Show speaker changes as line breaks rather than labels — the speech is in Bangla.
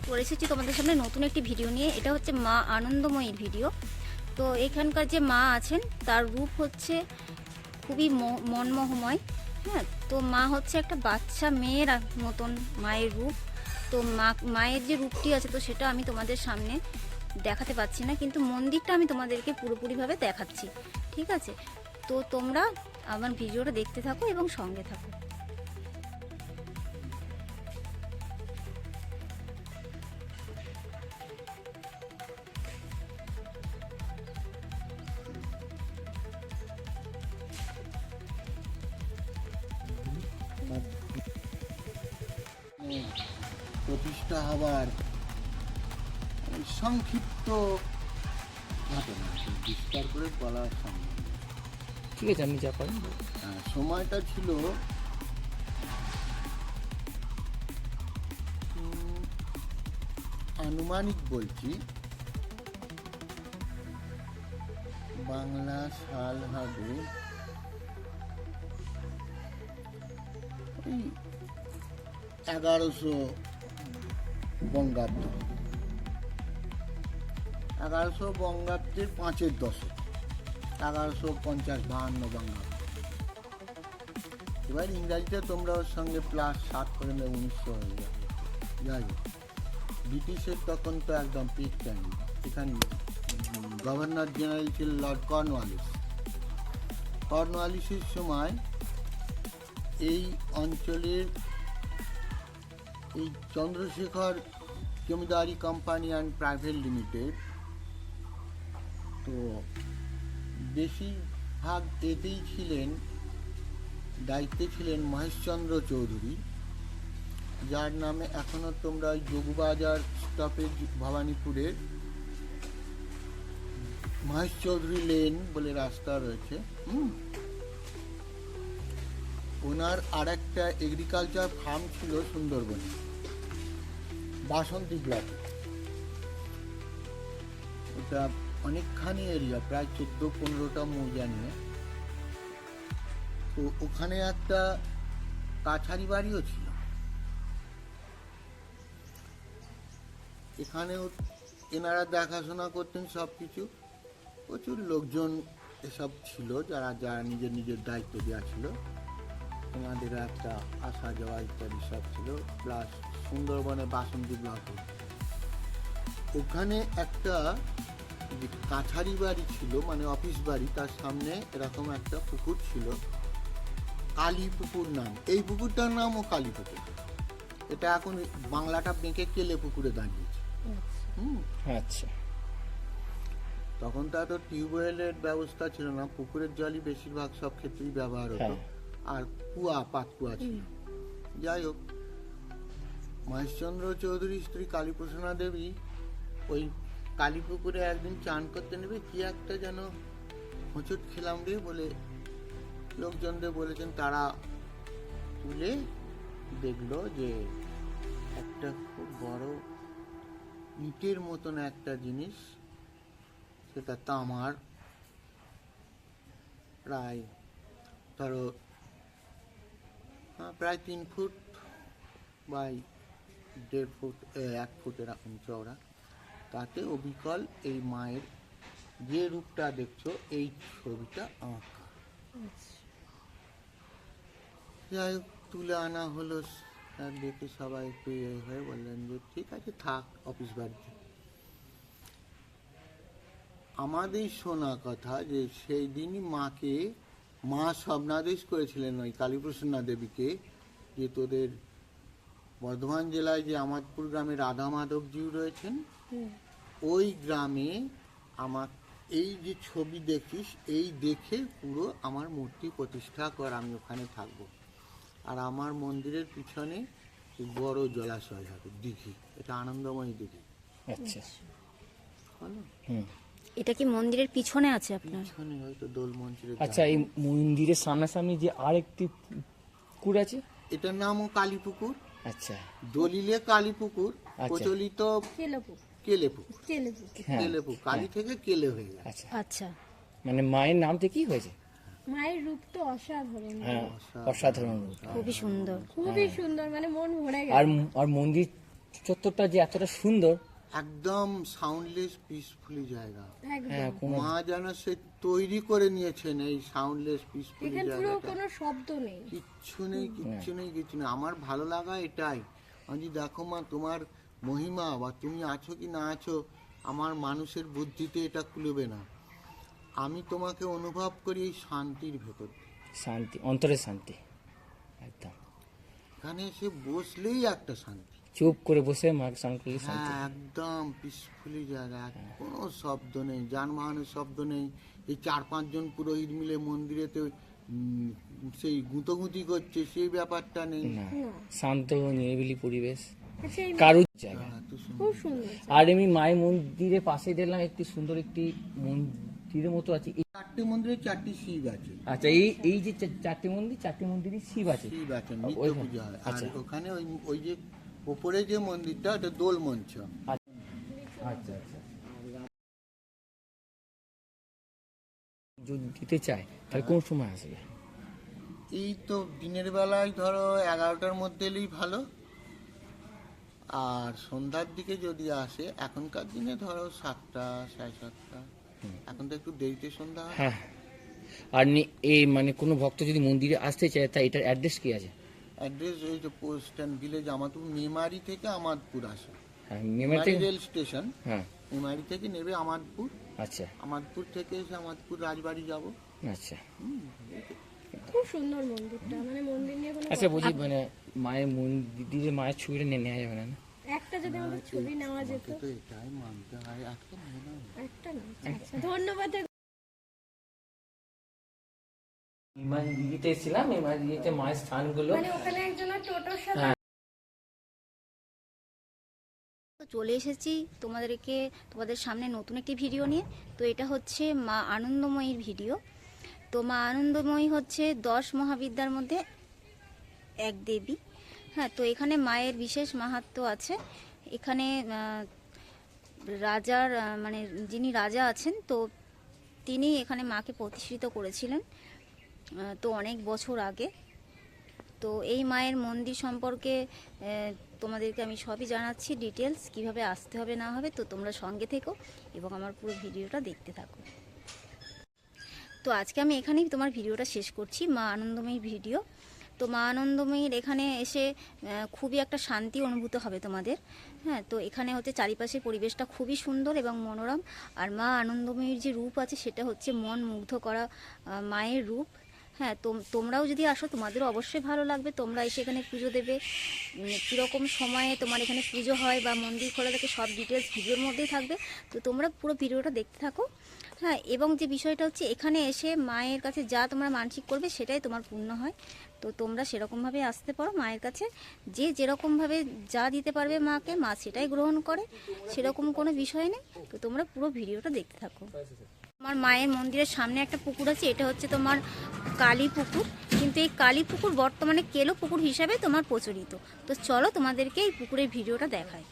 চলে এসেছি তোমাদের সামনে নতুন একটি ভিডিও নিয়ে। এটা হচ্ছে মা আনন্দময়ীর ভিডিও। তো এখানকার যে মা আছেন তার রূপ হচ্ছে খুবই মনমোহময়। হ্যাঁ, তো মা হচ্ছে একটা বাচ্চা মেয়ের মতন মায়ের রূপ। তো মায়ের যে রূপটি আছে তো সেটা আমি তোমাদের সামনে দেখাতে পাচ্ছি না, কিন্তু মন্দিরটা আমি তোমাদেরকে পুরোপুরিভাবে দেখাচ্ছি। ঠিক আছে, তো তোমরা আমার ভিডিওটা দেখতে থাকো এবং সঙ্গে থাকো।
প্রতিষ্ঠা হবার সংক্ষিপ্ত ঘটনা, বিস্তার করে বলা সম্ভব।
ঠিক আছে, আপনি যা করেন।
সময়টা ছিল আনুমানিক বলছি, বাংলা সাল হবে ওই 1100 বঙ্গাব্দ, 1100 বঙ্গাব্দের 5-এর দশক, 1150-52 বঙ্গাব্দ। এবার ইংরাজিতে তোমরা ওর সঙ্গে +7 করে নেবে, 1900 হয়ে যাবে। যাই হোক, ব্রিটিশের তখন তো একদম পিক টাইম। এখানে গভর্নর জেনারেল ছিল লর্ড কর্নওয়ালিস। কর্নওয়ালিসের সময় এই অঞ্চলের এই চন্দ্রশেখর জমিদারি কোম্পানি অ্যান্ড প্রাইভেট লিমিটেড, তো বেশিরভাগ এতেই ছিলেন, দায়িত্বে ছিলেন মহেশচন্দ্র চৌধুরী, যার নামে এখনও তোমরা ওই যোগবাজার স্টপেজ ভবানীপুরের মহেশ চৌধুরী লেন বলে রাস্তা রয়েছে। ওনার আর একটা এগ্রিকালচার ফার্ম ছিল সুন্দরবনে, বাসন্তী ব্লক। ওটা অনেকখানি এরিয়া, প্রায় 14-15টা মৌজা নিয়ে। তো ওখানে একটা কাছারি বাড়িও ছিল। এখানেও এনারা দেখাশোনা করতেন সব কিছু। প্রচুর লোকজন এসব ছিল, যারা যারা নিজের নিজের দায়িত্ব দেওয়া ছিল। ওনাদের একটা আসা যাওয়া ইত্যাদি সব ছিল। প্লাস সুন্দরবনে বাসন্তী ব্লকে ওখানে একটা যে কাছারি বাড়ি ছিল, মানে অফিস বাড়ি, তার সামনে এরকম একটা পুকুর ছিল, কালী পুকুর নাম। এই পুকুরটার নামও কালী পুকুর। এটা এখন বাংলাটা বেঁকে কেলে পুকুরে দাঁড়িয়েছে।
আচ্ছা,
তখন তো এত টিউবওয়েলের ব্যবস্থা ছিল না, পুকুরের জলই বেশিরভাগ সব ক্ষেত্রেই ব্যবহার হতো। আর কুয়া, পাতকুয়া ছিল। যাই হোক, মহেশচন্দ্র চৌধুরীর স্ত্রী কালীপ্রসন্না দেবী ওই কালীপুকুরে একদিন চান করতে নেবে, কি একটা যেন হোঁচট খেলাম রে বলে লোকজনদের বলেছেন। তারা তুলে দেখলো যে একটা খুব বড় ইটের মতন একটা জিনিস, সেটা তামার, প্রায় ধরো প্রায় 3 ফুট বাই 1.5 ফুট, 1 ফুট এরকম চওড়া। তাতে অবিকল এই মায়ের যে রূপটা দেখছো, এই ছবিটা আঁকা। যাই হোক, তুলে আনা হলো। দেখে সবাই একটু হয়ে বললেন যে ঠিক আছে, থাক অফিস বাড়িতে। আমাদের শোনা কথা যে সেই দিনই মা স্বপ্নাদেশ করেছিলেন ওই কালীপ্রসন্না দেবীকে, যে তোদের বর্ধমান জেলায় যে আমাদপুর গ্রামে রাধা মাধবজিউ রয়েছেন, ওই গ্রামে আমার এই যে ছবি দেখছিস, এই দেখে পুরো আমার মূর্তি প্রতিষ্ঠা কর, আমি ওখানে থাকবো। আর আমার মন্দিরের পিছনে বড় জলাশয় হবে, দিঘি, এটা আনন্দময়ী দিঘি।
আচ্ছা,
ভালো।
এটা কি মন্দিরের পিছনে আছে আপনার?
পিছনে হয়তো দোল মঞ্চের।
আচ্ছা, এই মন্দিরের সামনাসামনি যে আরেকটি পুকুর আছে,
এটার নামও কালী পুকুর।
আচ্ছা,
দলিলে কালী পুকুর, প্রচলিত কেলে পুকুর। কেলে পুকুর, কালী থেকে কেলে হয়ে গেছে।
আচ্ছা
আচ্ছা,
মানে মায়ের নামটা কি হয়েছে?
মায়ের রূপ তো অসাধারণ,
হ্যাঁ, অসাধারণ রূপ,
খুবই সুন্দর,
খুবই সুন্দর, মানে মন ভরে গেল।
আর মন্দির চত্বরটা যে এতটা সুন্দর,
একদম সাউন্ডলেস পিসফুলি জায়গা।
হ্যাঁ কোনো
মা যেন সে তৈরি করে নিয়েছেন এই সাউন্ডলেস পিসফুলি
এখানে পুরো
জায়গাটা।
কোনো শব্দ নেই।
কিচ্ছু নেই, কিচ্ছু নেই, কিচ্ছু নেই। আমার ভালো লাগা এটাই, আমি যে দেখো মা তোমার মহিমা, বা তুমি আছো কি না আছো আমার মানুষের বুদ্ধিতে এটা কুলবে না। আমি তোমাকে অনুভব করি এই শান্তির ভেতর।
শান্তি, অন্তরের শান্তি একদম।
এখানে এসে বসলেই একটা শান্তি।
চুপ করে বসে মাকে স্নান করলে শান্তি।
হ্যাঁ, একদম পিসফুলি জায়গা, কোনো শব্দ নেই, যানবাহনের শব্দ নেই। এই 4-5 জন পুরোহিত মিলে মন্দিরেতে সেই গুঁতোগুঁতি করছে, সেই ব্যাপারটা নেই।
না, শান্ত নিরিবিলি পরিবেশ,
আচ্ছা, এই
কারুর জায়গা।
এত সুন্দর।
খুব সুন্দর।
আর এমনি মায়ের মন্দিরের পাশে দেখলাম একটি সুন্দর একটি মন্দিরের মতো আছে।
4টে মন্দিরে 4টি শিব আছে।
আচ্ছা, এই যে চারটি মন্দিরই শিব আছে।
শিব আছে, নিত্য
ওইখানে?
পূজা হয়। আর
আচ্ছা।
ওখানে ওই যে ওপরে যে মন্দিরটা, ওটা দোল মঞ্চ।
আচ্ছা আচ্ছা। যদি দিতে চায় তাহলে কোন সময় আসবে?
এই তো দিনের বেলায় ধরো 11টার মধ্যে এলেই ভালো, আর সন্ধ্যার দিকে যদি আসে এখনকার দিনে ধরো 7টা 7:30। এখন তো একটু দেরিতে সন্ধ্যা হয়।
হ্যাঁ। আর এই মানে কোনো ভক্ত যদি মন্দিরে আসতে চায় তা এটার অ্যাড্রেস কি আছে?
অ্যাড্রেস ওই যে post and village Amadpur, Memari থেকে আমাদপুর আসে।
হ্যাঁ, মেমারি
মেমারি
থেকে।
রেল স্টেশন,
হ্যাঁ,
মেমারি থেকে নেবে আমাদপুর,
আচ্ছা
আমাদপুর থেকে এসে আমাদপুর রাজবাড়ি যাব।
আচ্ছা।
খুব সুন্দর মন্দিরটা, মানে মন্দির নিয়ে কোনো
আচ্ছা বলছি, মানে মায়ের মন্দিরে মায়ের ছবিটা নেওয়া যাবে না?
একটা যদি আমাদের ছবি নেওয়া যেত।
তো এটাই মানতে হয়, একটা মনে হয় না।
একটা না। আচ্ছা, ধন্যবাদ।
মেমারি দিঘিতে এসেছিলাম, মেমারি দিঘিতে মায়ের স্থানগুলো।
মানে ওখানে একজন টোটোর সাথে
হ্যাঁ।
তো চলে এসেছি তোমাদের সামনে নতুন একটি ভিডিও নিয়ে। তো এটা হচ্ছে মা আনন্দময়ীর ভিডিও। তো মা আনন্দময়ী হচ্ছে 10 মহাবিদ্যার মধ্যে এক দেবী। হ্যাঁ, তো এখানে মায়ের বিশেষ মাহাত্ম্য আছে। এখানে রাজার মানে যিনি রাজা আছেন, তো তিনি এখানে মাকে প্রতিষ্ঠিত করেছিলেন তো অনেক বছর আগে। তো এই মায়ের মন্দির সম্পর্কে তোমাদেরকে আমি সবই জানাচ্ছি, ডিটেলস কিভাবে আসতে হবে না হবে। তো তোমরা সঙ্গে থেকো এবং আমার পুরো ভিডিওটা দেখতে থাকো। তো আজকে আমি এখানেই তোমার ভিডিওটা শেষ করছি, মা আনন্দময়ীর ভিডিও। তো মা আনন্দময়ীর এখানে এসে খুবই একটা শান্তি অনুভূত হবে তোমাদের। হ্যাঁ, তো এখানে হচ্ছে চারিপাশের পরিবেশটা খুবই সুন্দর এবং মনোরম। আর মা আনন্দময়ীর যে রূপ আছে সেটা হচ্ছে মন মুগ্ধ করা মায়ের রূপ। হ্যাঁ, তোমরাও যদি আসো তোমাদেরও অবশ্যই ভালো লাগবে। তোমরা এসে এখানে পুজো দেবে, কীরকম সময়ে তোমার এখানে পুজো হয় বা মন্দির খোলা থাকে সব ডিটেলস ভিডিওর মধ্যেই থাকবে। তো তোমরা পুরো ভিডিওটা দেখতে থাকো। হ্যাঁ, এবং যে বিষয়টা হচ্ছে এখানে এসে মায়ের কাছে যা তোমরা মানসিক করবে সেটাই তোমার পূর্ণ হয়। তো তোমরা সেরকমভাবে আসতে পারো মায়ের কাছে, যে যেরকমভাবে যা দিতে পারবে মাকে, মা সেটাই গ্রহণ করে, সেরকম কোনো বিষয় নেই। তো তোমরা পুরো ভিডিওটা দেখতে থাকো। আমার মায়ের মন্দিরের সামনে একটা পুকুর আছে, এটা হচ্ছে তোমার কালী পুকুর। কিন্তু এই কালী পুকুর বর্তমানে কেলো পুকুর হিসাবে তোমার প্রচলিত। তো চলো তোমাদেরকে এই পুকুরের ভিডিওটা দেখায়।